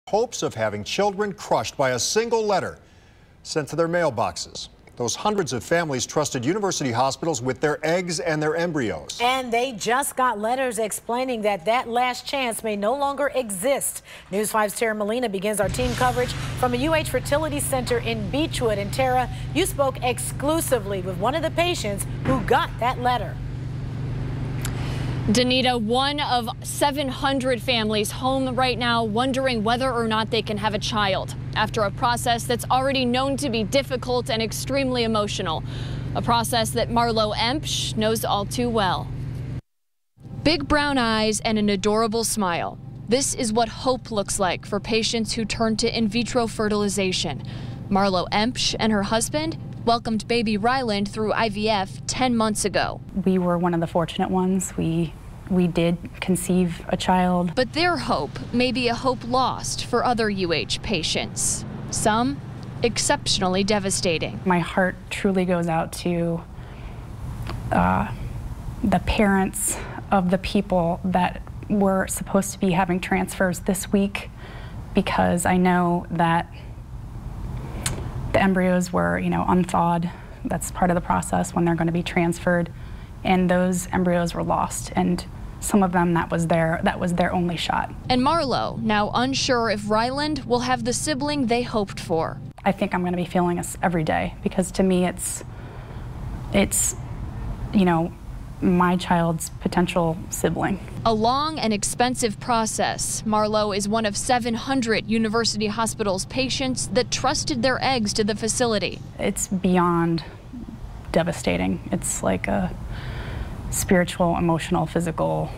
Hopes of having children crushed by a single letter sent to their mailboxes. Those hundreds of families trusted university hospitals with their eggs and their embryos. And they just got letters explaining that that last chance may no longer exist. News 5's Tara Molina begins our team coverage from a UH fertility center in Beechwood. And Tara, you spoke exclusively with one of the patients who got that letter. Danita, one of 700 families home right now wondering whether or not they can have a child after a process that's already known to be difficult and extremely emotional. A process that Marlo Empsch knows all too well. Big brown eyes and an adorable smile. This is what hope looks like for patients who turn to in vitro fertilization. Marlo Empsch and her husband welcomed baby Ryland through IVF 10 months ago. We were one of the fortunate ones. We did conceive a child. But their hope may be a hope lost for other UH patients. Some exceptionally devastating. My heart truly goes out to the parents of the people that were supposed to be having transfers this week, because I know that the embryos were, unthawed. That's part of the process when they're going to be transferred, and those embryos were lost, and some of them that was their only shot. And Marlo, now unsure if Ryland will have the sibling they hoped for. I think I'm going to be feeling this every day, because to me it's my child's potential sibling. A long and expensive process. Marlo is one of 700 University Hospitals patients that trusted their eggs to the facility. It's beyond devastating. It's like a spiritual, emotional, physical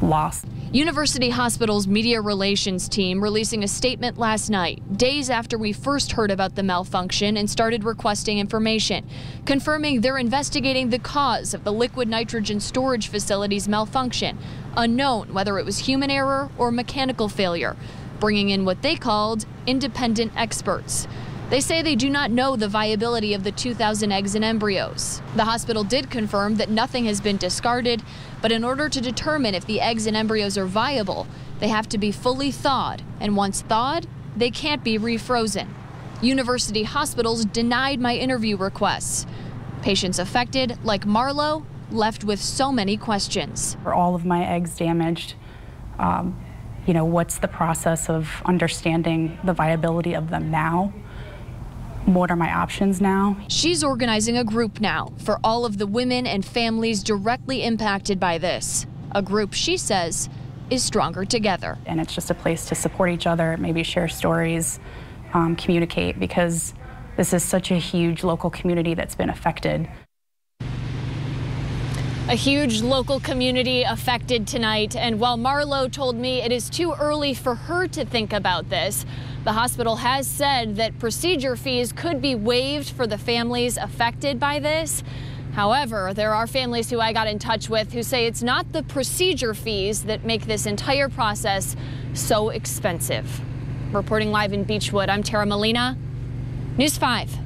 loss. University Hospitals media relations team releasing a statement last night, days after we first heard about the malfunction and started requesting information, confirming they're investigating the cause of the liquid nitrogen storage facility's malfunction, unknown whether it was human error or mechanical failure, bringing in what they called independent experts. They say they do not know the viability of the 2,000 eggs and embryos. The hospital did confirm that nothing has been discarded, but in order to determine if the eggs and embryos are viable, they have to be fully thawed, and once thawed, they can't be refrozen. University hospitals denied my interview requests. Patients affected, like Marlo, left with so many questions. Are all of my eggs damaged? What's the process of understanding the viability of them now? What are my options now? She's organizing a group now for all of the women and families directly impacted by this. A group she says is stronger together. And it's just a place to support each other, maybe share stories, communicate, because this is such a huge local community that's been affected. A huge local community affected tonight, and while Marlo told me it is too early for her to think about this, the hospital has said that procedure fees could be waived for the families affected by this. However, there are families who I got in touch with who say it's not the procedure fees that make this entire process so expensive. Reporting live in Beechwood, I'm Tara Molina, News 5.